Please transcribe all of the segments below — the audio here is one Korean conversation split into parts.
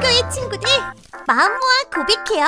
한국교회 친구들, 마음 모아 고백해요.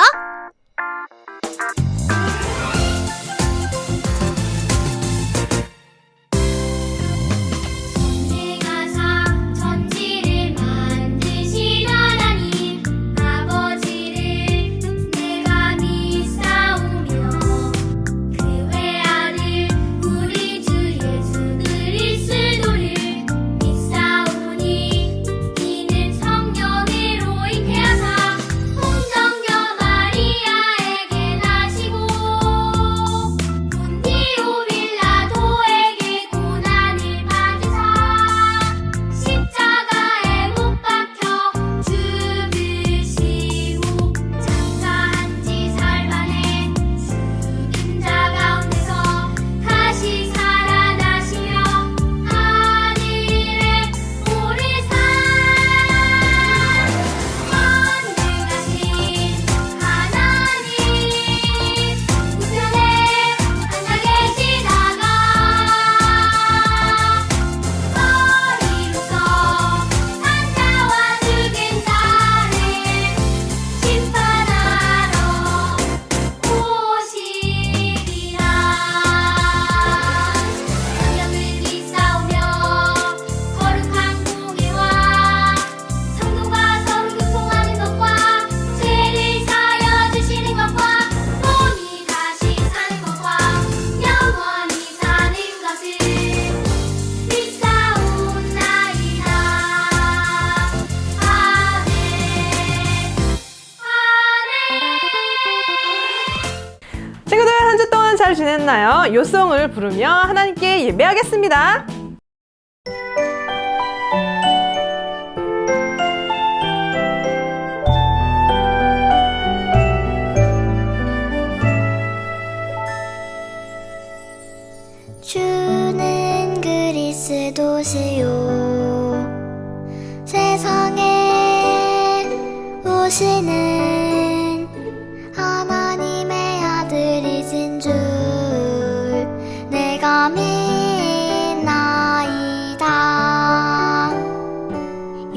친구들, 한 주 동안 잘 지냈나요? 요송을 부르며 하나님께 예배하겠습니다. 주는 그리스도시요 세상에 오시는 하나님의 아들이신 줄 내가 믿나이다.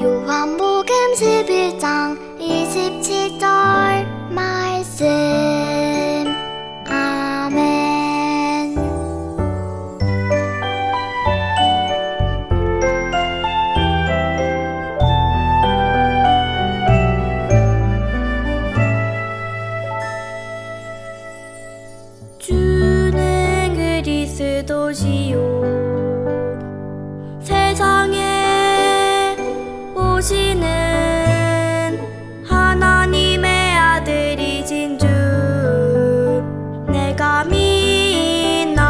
요한복음 11장 27절 말씀. 아멘. 주는 그리스도시요 세상에 오시는 하나님의 아들이신 줄 내가 믿나이다.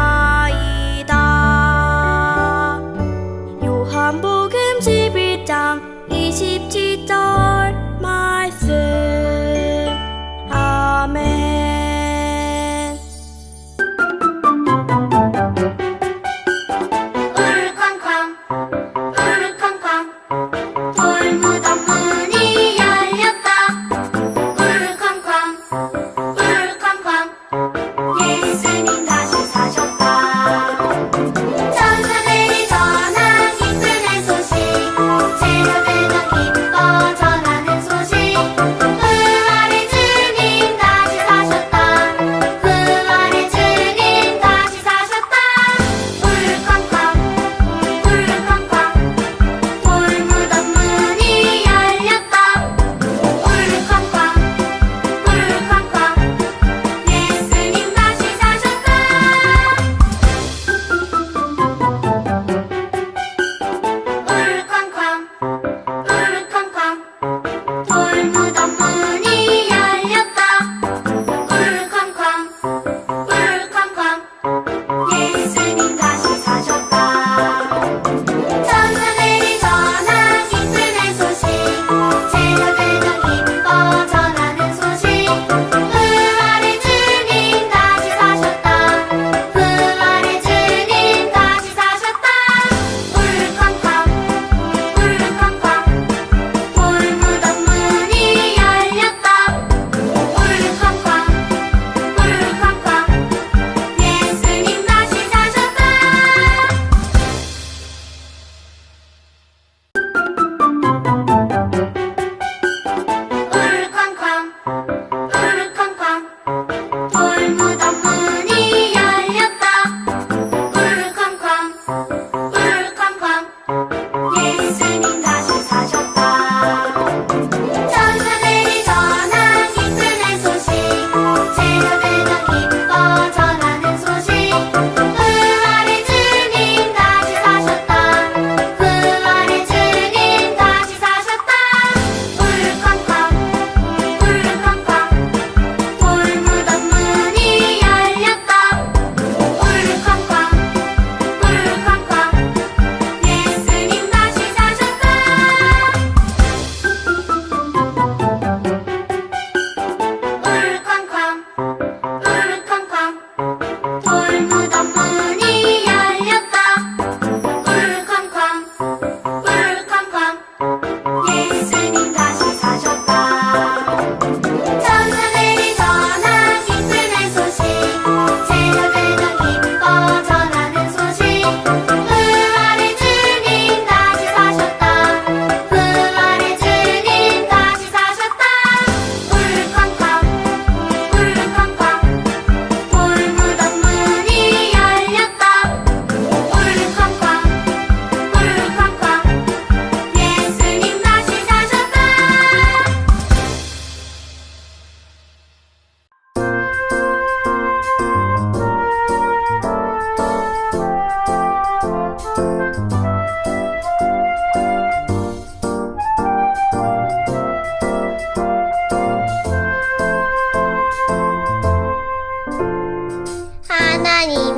요한복음 11장 27절 말씀. 아멘. 우르르쾅쾅 우르르쾅쾅 돌무덤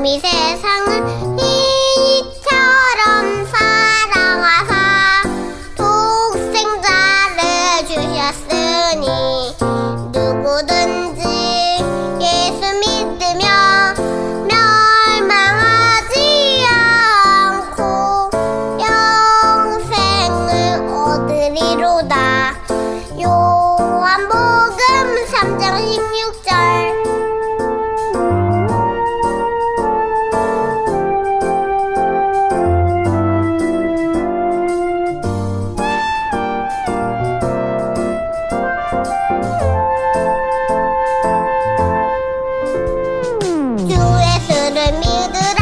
예수님이 세상을 이처럼 사랑하사 독생자를 주셨으니 누구든지 예수 믿으며 멸망하지 않고 영생을 얻으리로다. 요한복음 3장 16절. 주 예수를 믿으라.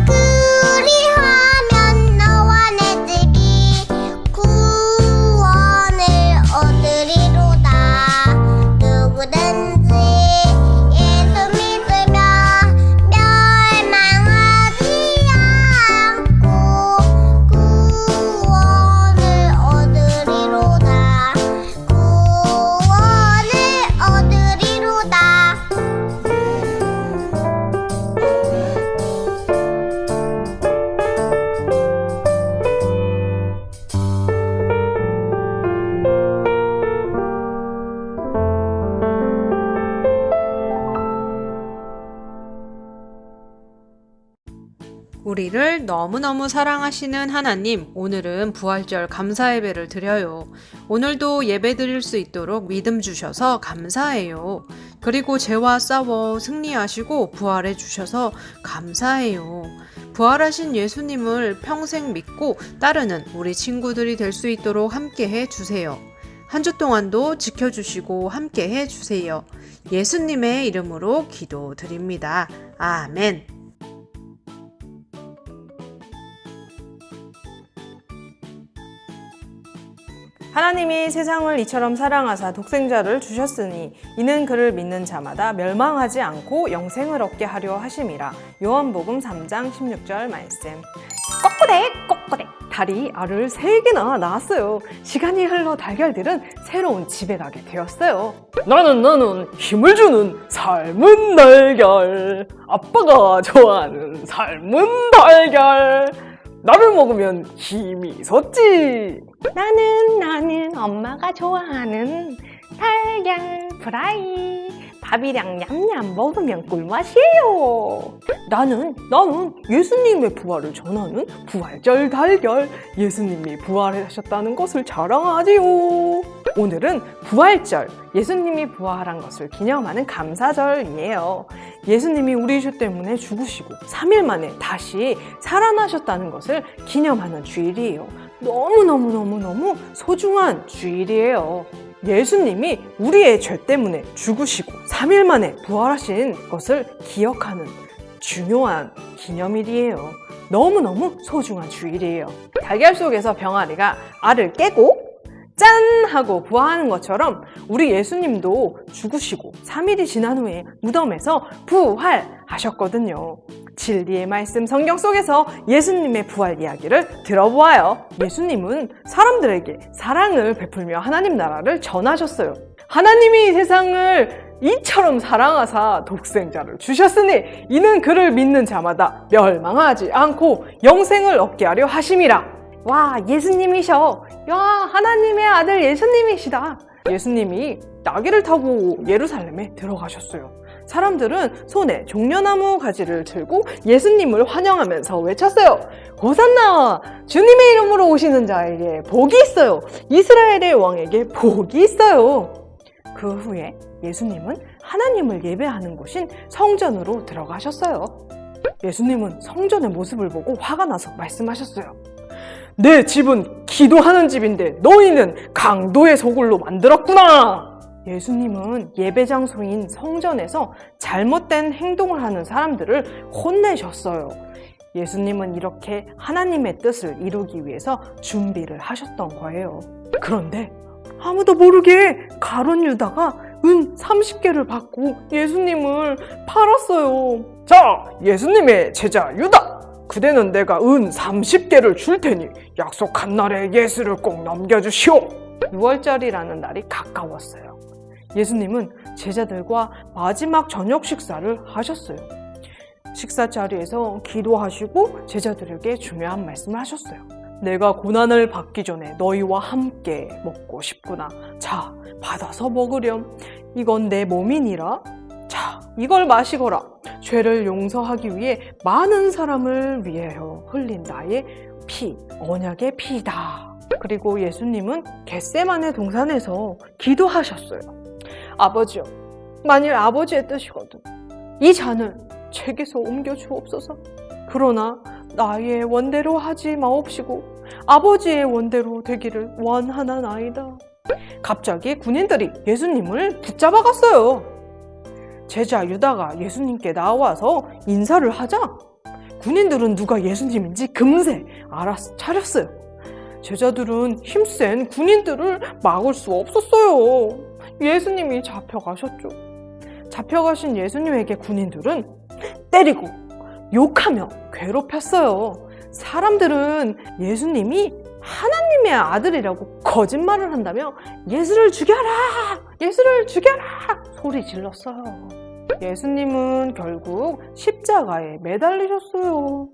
그리하면 너와 내 집이 구원을 얻으리로다. 누구든지 예수 믿으며 멸망하지 않고 구원을 얻으리로다. 구원을 얻으리로다. 우리를 너무너무 사랑하시는 하나님, 오늘은 부활절 감사 예배를 드려요. 오늘도 예배 드릴 수 있도록 믿음 주셔서 감사해요. 그리고 죄와 싸워 승리하시고 부활해 주셔서 감사해요. 부활하신 예수님을 평생 믿고 따르는 우리 친구들이 될 수 있도록 함께 해 주세요. 한 주 동안도 지켜주시고 함께 해 주세요. 예수님의 이름으로 기도드립니다. 아멘. 하나님이 세상을 이처럼 사랑하사 독생자를 주셨으니 이는 그를 믿는 자마다 멸망하지 않고 영생을 얻게 하려 하심이라. 요한복음 3장 16절 말씀. 꼬꼬댁 달이 알을 3개나 낳았어요. 시간이 흘러 달걀들은 새로운 집에 가게 되었어요. 나는 힘을 주는 삶은 달걀. 아빠가 좋아하는 삶은 달걀. 나를 먹으면 힘이 솟지. 나는 엄마가 좋아하는 달걀 프라이. 밥이랑 냠냠 먹으면 꿀맛이에요. 나는 예수님의 부활을 전하는 부활절 달걀. 예수님이 부활하셨다는 것을 자랑하지요. 오늘은 부활절, 예수님이 부활한 것을 기념하는 감사절이에요. 예수님이 우리 죄 때문에 죽으시고 3일 만에 다시 살아나셨다는 것을 기념하는 주일이에요. 너무 소중한 주일이에요. 예수님이 우리의 죄 때문에 죽으시고 3일 만에 부활하신 것을 기억하는 중요한 기념일이에요. 너무너무 소중한 주일이에요. 달걀 속에서 병아리가 알을 깨고 짠! 하고 부화하는 것처럼 우리 예수님도 죽으시고 3일이 지난 후에 무덤에서 부활하셨거든요. 진리의 말씀 성경 속에서 예수님의 부활 이야기를 들어보아요. 예수님은 사람들에게 사랑을 베풀며 하나님 나라를 전하셨어요. 하나님이 세상을 이처럼 사랑하사 독생자를 주셨으니 이는 그를 믿는 자마다 멸망하지 않고 영생을 얻게 하려 하심이라. 와, 예수님이셔. 야, 하나님의 아들 예수님이시다. 예수님이 나귀를 타고 예루살렘에 들어가셨어요. 사람들은 손에 종려나무 가지를 들고 예수님을 환영하면서 외쳤어요. 호산나! 주님의 이름으로 오시는 자에게 복이 있어요. 이스라엘의 왕에게 복이 있어요. 그 후에 예수님은 하나님을 예배하는 곳인 성전으로 들어가셨어요. 예수님은 성전의 모습을 보고 화가 나서 말씀하셨어요. 내 집은 기도하는 집인데 너희는 강도의 소굴로 만들었구나. 예수님은 예배 장소인 성전에서 잘못된 행동을 하는 사람들을 혼내셨어요. 예수님은 이렇게 하나님의 뜻을 이루기 위해서 준비를 하셨던 거예요. 그런데 아무도 모르게 가룟 유다가 은 30개를 받고 예수님을 팔았어요. 자, 예수님의 제자 유다! 그대는 내가 은 30개를 줄 테니 약속한 날에 예수를 꼭 넘겨주시오. 6월절이라는 날이 가까웠어요. 예수님은 제자들과 마지막 저녁 식사를 하셨어요. 식사 자리에서 기도하시고 제자들에게 중요한 말씀을 하셨어요. 내가 고난을 받기 전에 너희와 함께 먹고 싶구나. 자, 받아서 먹으렴. 이건 내 몸이니라. 자, 이걸 마시거라. 죄를 용서하기 위해 많은 사람을 위하여 흘린 나의 피, 언약의 피다. 그리고 예수님은 겟세마네 동산에서 기도하셨어요. 아버지요, 만일 아버지의 뜻이거든 이 잔을 제게서 옮겨 주옵소서. 그러나 나의 원대로 하지 마옵시고 아버지의 원대로 되기를 원하나이다. 갑자기 군인들이 예수님을 붙잡아 갔어요. 제자 유다가 예수님께 나와서 인사를 하자 군인들은 누가 예수님인지 금세 알아차렸어요. 제자들은 힘센 군인들을 막을 수 없었어요. 예수님이 잡혀가셨죠. 잡혀가신 예수님에게 군인들은 때리고 욕하며 괴롭혔어요. 사람들은 예수님이 하나님의 아들이라고 거짓말을 한다며 예수를 죽여라! 예수를 죽여라! 소리 질렀어요. 예수님은 결국 십자가에 매달리셨어요.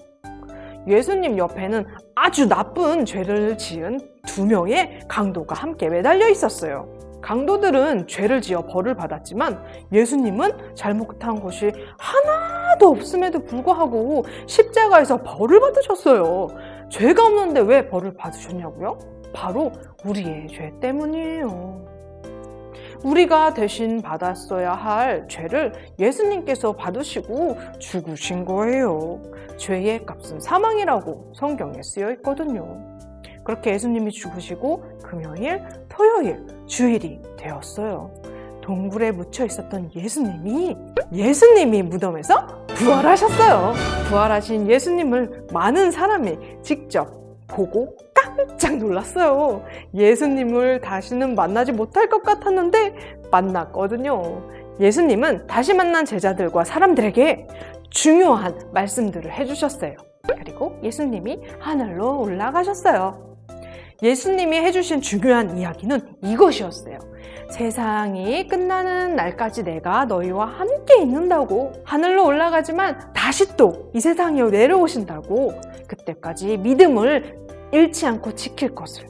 예수님 옆에는 아주 나쁜 죄를 지은 2명의 강도가 함께 매달려 있었어요. 강도들은 죄를 지어 벌을 받았지만 예수님은 잘못한 것이 하나도 없음에도 불구하고 십자가에서 벌을 받으셨어요. 죄가 없는데 왜 벌을 받으셨냐고요? 바로 우리의 죄 때문이에요. 우리가 대신 받았어야 할 죄를 예수님께서 받으시고 죽으신 거예요. 죄의 값은 사망이라고 성경에 쓰여 있거든요. 그렇게 예수님이 죽으시고 금요일, 토요일, 주일이 되었어요. 동굴에 묻혀 있었던 예수님이 무덤에서 부활하셨어요. 부활하신 예수님을 많은 사람이 직접 보고 깜짝 놀랐어요. 예수님을 다시는 만나지 못할 것 같았는데 만났거든요. 예수님은 다시 만난 제자들과 사람들에게 중요한 말씀들을 해주셨어요. 그리고 예수님이 하늘로 올라가셨어요. 예수님이 해주신 중요한 이야기는 이것이었어요. 세상이 끝나는 날까지 내가 너희와 함께 있는다고. 하늘로 올라가지만 다시 또 이 세상에 내려오신다고. 그때까지 믿음을 잃지 않고 지킬 것을,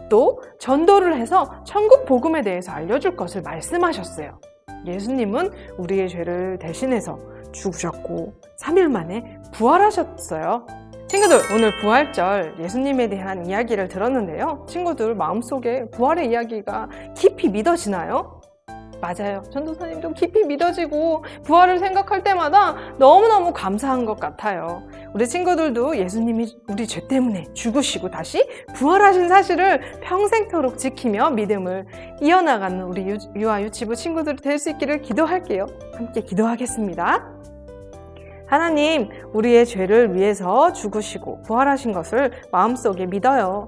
또 전도를 해서 천국 복음에 대해서 알려줄 것을 말씀하셨어요. 예수님은 우리의 죄를 대신해서 죽으셨고 3일 만에 부활하셨어요. 친구들, 오늘 부활절 예수님에 대한 이야기를 들었는데요. 친구들 마음속에 부활의 이야기가 깊이 믿어지나요? 맞아요. 전도사님도 깊이 믿어지고 부활을 생각할 때마다 너무너무 감사한 것 같아요. 우리 친구들도 예수님이 우리 죄 때문에 죽으시고 다시 부활하신 사실을 평생토록 지키며 믿음을 이어나가는 우리 유아 유치부 친구들이 될 수 있기를 기도할게요. 함께 기도하겠습니다. 하나님, 우리의 죄를 위해서 죽으시고 부활하신 것을 마음속에 믿어요.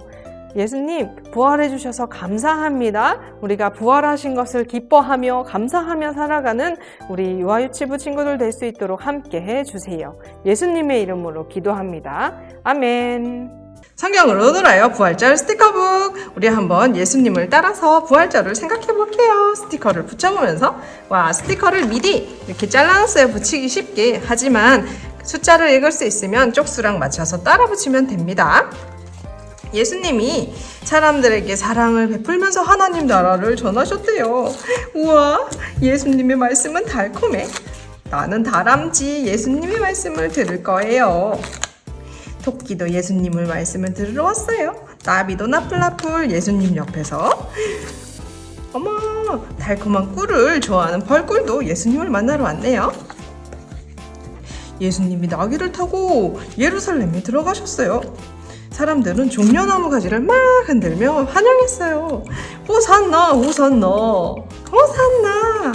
예수님, 부활해 주셔서 감사합니다. 우리가 부활하신 것을 기뻐하며 감사하며 살아가는 우리 유아유치부 친구들 될 수 있도록 함께 해주세요. 예수님의 이름으로 기도합니다. 아멘. 성경으로 돌아요. 부활절 스티커북. 우리 한번 예수님을 따라서 부활절을 생각해 볼게요. 스티커를 붙여보면서, 와, 스티커를 미리 이렇게 잘라놨어요. 붙이기 쉽게. 하지만 숫자를 읽을 수 있으면 쪽수랑 맞춰서 따라 붙이면 됩니다. 예수님이 사람들에게 사랑을 베풀면서 하나님 나라를 전하셨대요. 우와, 예수님의 말씀은 달콤해. 나는 다람쥐 예수님의 말씀을 들을 거예요. 토끼도 예수님의 말씀을 들으러 왔어요. 나비도 나풀나풀 예수님 옆에서. 어머, 달콤한 꿀을 좋아하는 벌꿀도 예수님을 만나러 왔네요. 예수님이 나귀를 타고 예루살렘에 들어가셨어요. 사람들은 종려나무 가지를 막 흔들며 환영했어요. 호산나, 호산나, 호산나.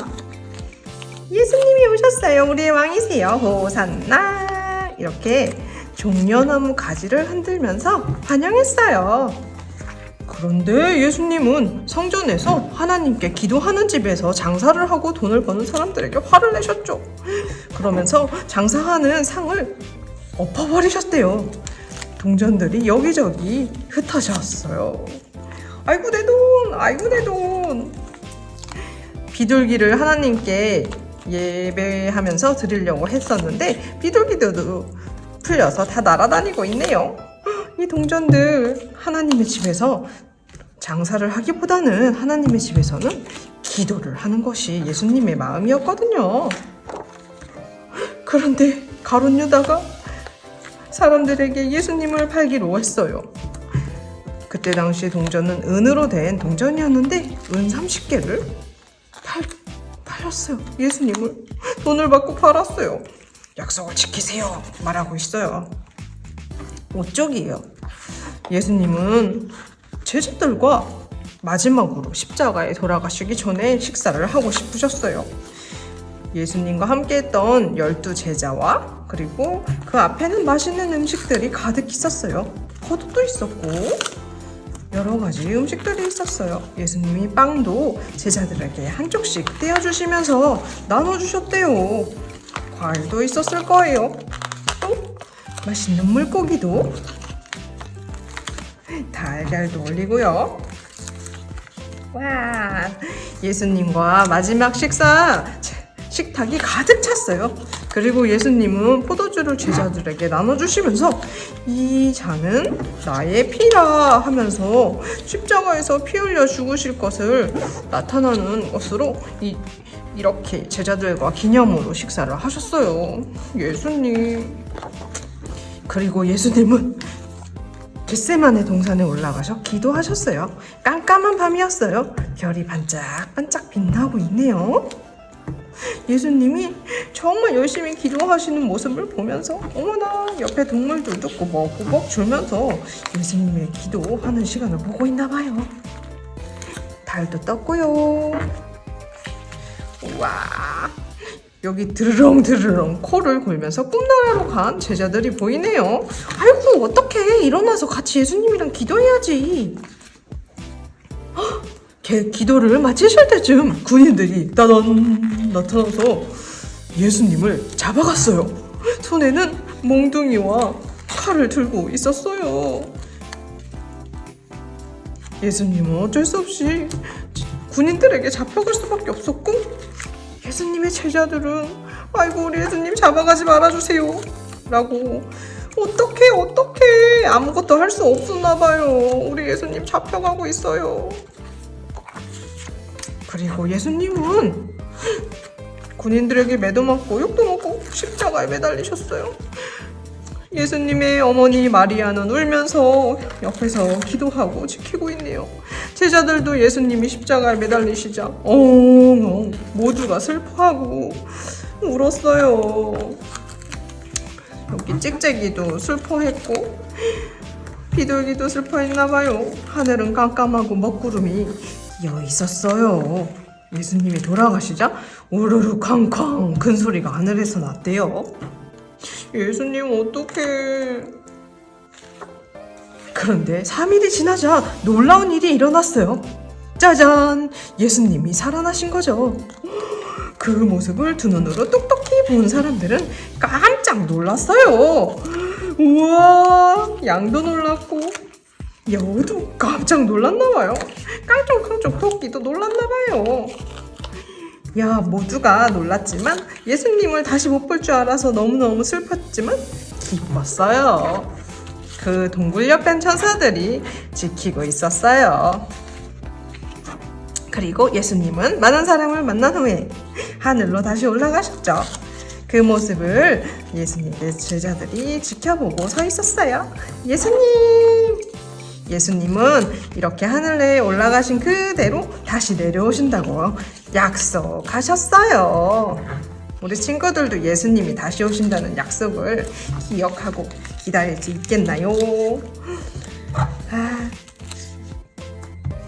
예수님이 오셨어요. 우리의 왕이세요. 호산나. 이렇게 종려나무 가지를 흔들면서 환영했어요. 그런데 예수님은 성전에서 하나님께 기도하는 집에서 장사를 하고 돈을 버는 사람들에게 화를 내셨죠. 그러면서 장사하는 상을 엎어버리셨대요. 동전들이 여기저기 흩어졌어요. 아이고 내 돈, 아이고 내 돈. 비둘기를 하나님께 예배하면서 드리려고 했었는데 비둘기들도 풀려서 다 날아다니고 있네요. 이 동전들 하나님의 집에서 장사를 하기보다는 하나님의 집에서는 기도를 하는 것이 예수님의 마음이었거든요. 그런데 가룟 유다가 사람들에게 예수님을 팔기로 했어요. 그때 당시 동전은 은으로 된 동전이었는데 은 30개를 팔았어요. 예수님을 돈을 받고 팔았어요. 약속을 지키세요 말하고 있어요. 어쩌기예요. 예수님은 제자들과 마지막으로 십자가에 돌아가시기 전에 식사를 하고 싶으셨어요. 예수님과 함께했던 12제자와 그리고 그 앞에는 맛있는 음식들이 가득 있었어요. 포도도 있었고 여러 가지 음식들이 있었어요. 예수님이 빵도 제자들에게 한쪽씩 떼어주시면서 나눠주셨대요. 과일도 있었을 거예요. 또 맛있는 물고기도, 달걀도 올리고요. 와, 예수님과 마지막 식탁이 가득 찼어요. 그리고 예수님은 포도주를 제자들에게 나눠주시면서 이 잔은 나의 피라 하면서 십자가에서 피 흘려 죽으실 것을 나타나는 것으로 이렇게 제자들과 기념으로 식사를 하셨어요. 예수님. 그리고 예수님은 겟세마네 동산에 올라가셔 기도하셨어요. 깜깜한 밤이었어요. 별이 반짝반짝 빛나고 있네요. 예수님이 정말 열심히 기도하시는 모습을 보면서 어머나 옆에 동물들도 꼬박꼬박 줄면서 예수님의 기도하는 시간을 보고 있나 봐요. 달도 떴고요. 우와, 여기 드르렁드르렁 코를 골면서 꿈나라로 간 제자들이 보이네요. 아이고 어떡해, 일어나서 같이 예수님이랑 기도해야지. 기도를 마치실 때쯤 군인들이 따단 나타나서 예수님을 잡아갔어요. 손에는 몽둥이와 칼을 들고 있었어요. 예수님은 어쩔 수 없이 군인들에게 잡혀갈 수밖에 없었고 예수님의 제자들은 아이고 우리 예수님 잡아가지 말아주세요 라고 어떡해 아무것도 할 수 없었나 봐요. 우리 예수님 잡혀가고 있어요. 그리고 예수님은 군인들에게 매도맞고 욕도 먹고 십자가에 매달리셨어요. 예수님의 어머니 마리아는 울면서 옆에서 기도하고 지키고 있네요. 제자들도 예수님이 십자가에 매달리시자 엉엉 모두가 슬퍼하고 울었어요. 여기 찍찍이도 슬퍼했고 비둘기도 슬퍼했나봐요. 하늘은 깜깜하고 먹구름이 끼어 있었어요. 예수님이 돌아가시자 우르르 쾅쾅 큰 소리가 하늘에서 났대요. 예수님 어떡해. 그런데 3일이 지나자 놀라운 일이 일어났어요. 짜잔! 예수님이 살아나신 거죠. 그 모습을 두 눈으로 똑똑히 본 사람들은 깜짝 놀랐어요. 우와, 양도 놀랐고 여우도 깜짝 놀랐나봐요. 깡총깡총 토끼도 놀랐나봐요. 야, 모두가 놀랐지만 예수님을 다시 못 볼 줄 알아서 너무너무 슬펐지만 기뻤어요. 그 동굴옆엔 천사들이 지키고 있었어요. 그리고 예수님은 많은 사람을 만난 후에 하늘로 다시 올라가셨죠. 그 모습을 예수님의 제자들이 지켜보고 서 있었어요. 예수님은 이렇게 하늘에 올라가신 그대로 다시 내려오신다고 약속하셨어요. 우리 친구들도 예수님이 다시 오신다는 약속을 기억하고 기다릴 수 있겠나요?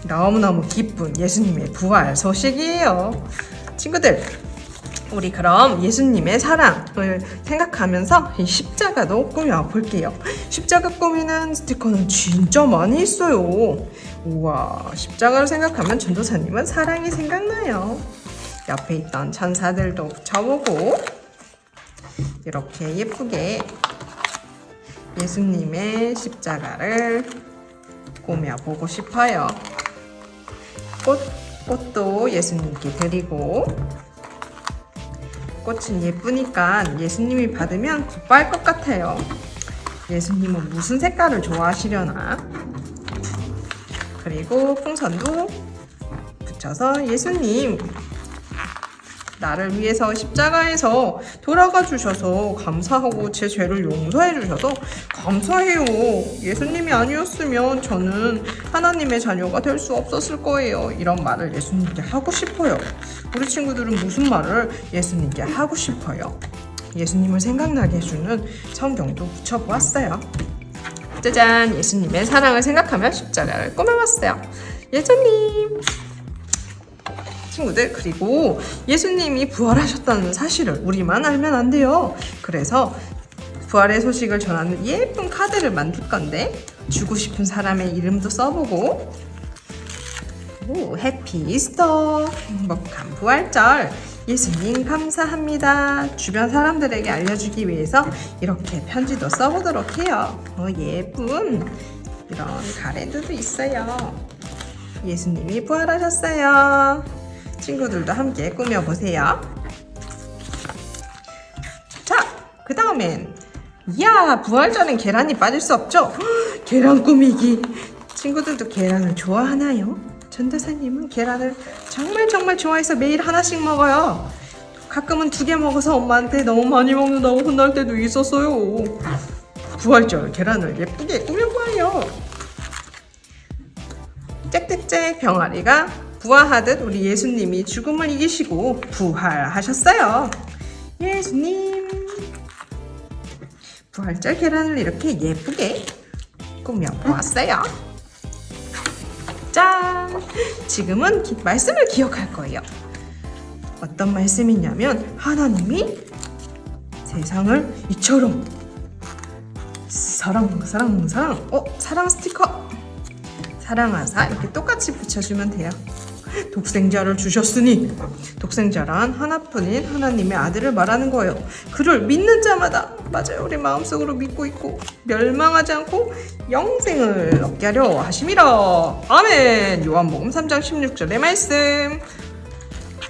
너무너무 기쁜 예수님의 부활 소식이에요. 친구들, 우리 그럼 예수님의 사랑을 생각하면서 이 십자가도 꾸며볼게요. 십자가 꾸미는 스티커는 진짜 많이 있어요. 우와, 십자가를 생각하면 전도사님은 사랑이 생각나요. 옆에 있던 천사들도 붙여보고 이렇게 예쁘게 예수님의 십자가를 꾸며보고 싶어요. 꽃도 예수님께 드리고 꽃은 예쁘니까 예수님이 받으면 기뻐할 것 같아요. 예수님은 무슨 색깔을 좋아하시려나? 그리고 풍선도 붙여서 예수님, 나를 위해서 십자가에서 돌아가 주셔서 감사하고 제 죄를 용서해 주셔서 감사해요. 예수님이 아니었으면 저는 하나님의 자녀가 될 수 없었을 거예요. 이런 말을 예수님께 하고 싶어요. 우리 친구들은 무슨 말을 예수님께 하고 싶어요? 예수님을 생각나게 해주는 성경도 붙여보았어요. 짜잔! 예수님의 사랑을 생각하며 십자가를 꾸며봤어요. 예수님! 친구들, 그리고 예수님이 부활하셨다는 사실을 우리만 알면 안 돼요. 그래서 부활의 소식을 전하는 예쁜 카드를 만들 건데 주고 싶은 사람의 이름도 써보고, 해피 이스터, 행복한 부활절, 예수님 감사합니다, 주변 사람들에게 알려주기 위해서 이렇게 편지도 써보도록 해요. 예쁜 이런 가래들도 있어요. 예수님이 부활하셨어요. 친구들도 함께 꾸며보세요. 자, 그 다음엔 이야, 부활절엔 계란이 빠질 수 없죠? 계란 꾸미기. 친구들도 계란을 좋아하나요? 전도사님은 계란을 정말 좋아해서 매일 하나씩 먹어요. 가끔은 2개 먹어서 엄마한테 너무 많이 먹는다고 혼날 때도 있었어요. 부활절 계란을 예쁘게 꾸며봐요. 짹짹짹 병아리가 부화하듯 우리 예수님이 죽음을 이기시고 부활하셨어요. 예수님, 부활절 계란을 이렇게 예쁘게 꾸며보았어요. 짠! 지금은 말씀을 기억할 거예요. 어떤 말씀이냐면 하나님이 세상을 이처럼 사랑 사랑 스티커 사랑하사 이렇게 똑같이 붙여주면 돼요. 독생자를 주셨으니, 독생자란 하나뿐인 하나님의 아들을 말하는 거예요. 그를 믿는 자마다, 맞아요, 우리 마음속으로 믿고 있고 멸망하지 않고 영생을 얻게 하려 하심이라. 아멘. 요한복음 3장 16절의 말씀.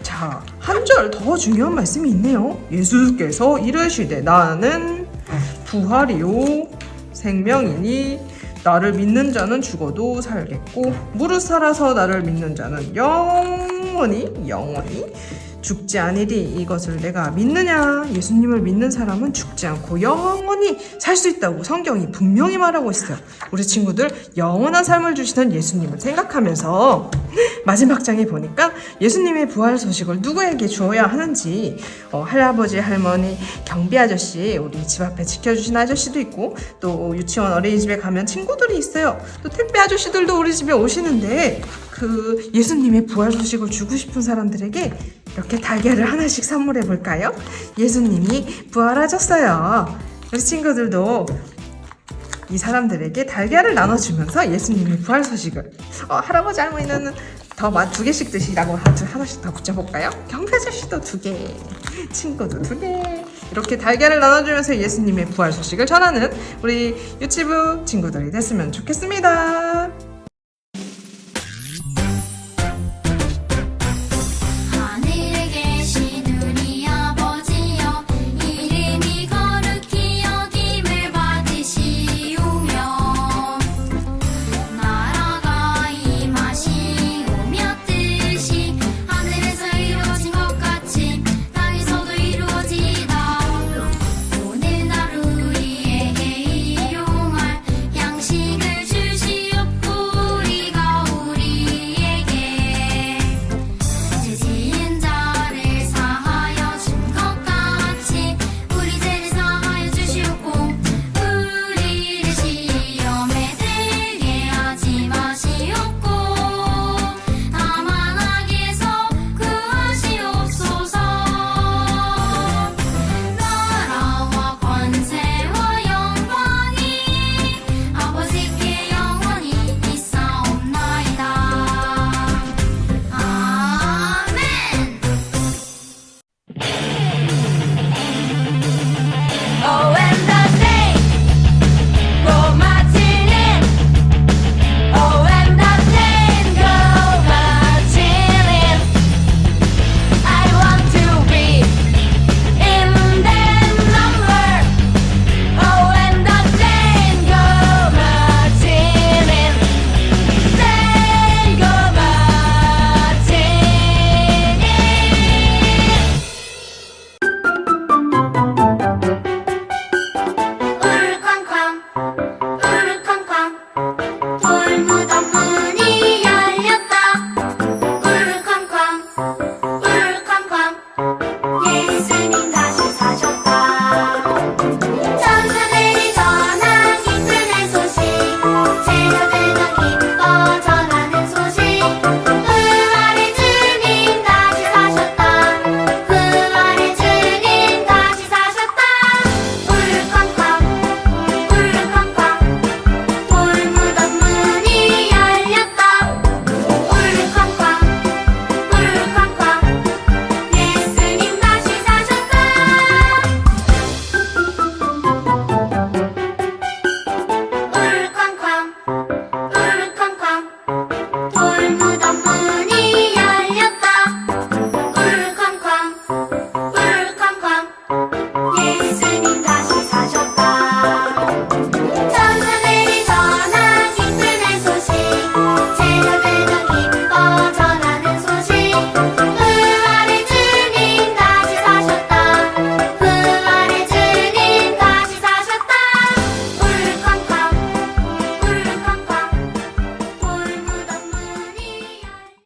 자, 한 절 더 중요한 말씀이 있네요. 예수께서 이르시되 나는 부활이요 생명이니 나를 믿는 자는 죽어도 살겠고 무릇 살아서 나를 믿는 자는 영원히 죽지 아니리. 이것을 내가 믿느냐? 예수님을 믿는 사람은 죽지 않고 영원히 살 수 있다고 성경이 분명히 말하고 있어요. 우리 친구들, 영원한 삶을 주시는 예수님을 생각하면서 마지막 장에 보니까 예수님의 부활 소식을 누구에게 주어야 하는지, 할아버지, 할머니, 경비 아저씨, 우리 집 앞에 지켜주신 아저씨도 있고, 또 유치원 어린이집에 가면 친구들이 있어요. 또 택배 아저씨들도 우리 집에 오시는데 그 예수님의 부활 소식을 주고 싶은 사람들에게 이렇게 달걀을 하나씩 선물해 볼까요? 예수님이 부활하셨어요. 우리 친구들도 이 사람들에게 달걀을 나눠주면서 예수님의 부활 소식을, 할아버지 할머니는 더 2개씩 드시라고 하나씩 더 붙여볼까요? 경비 아저씨도 2개, 친구도 2개, 이렇게 달걀을 나눠주면서 예수님의 부활 소식을 전하는 우리 유치부 친구들이 됐으면 좋겠습니다.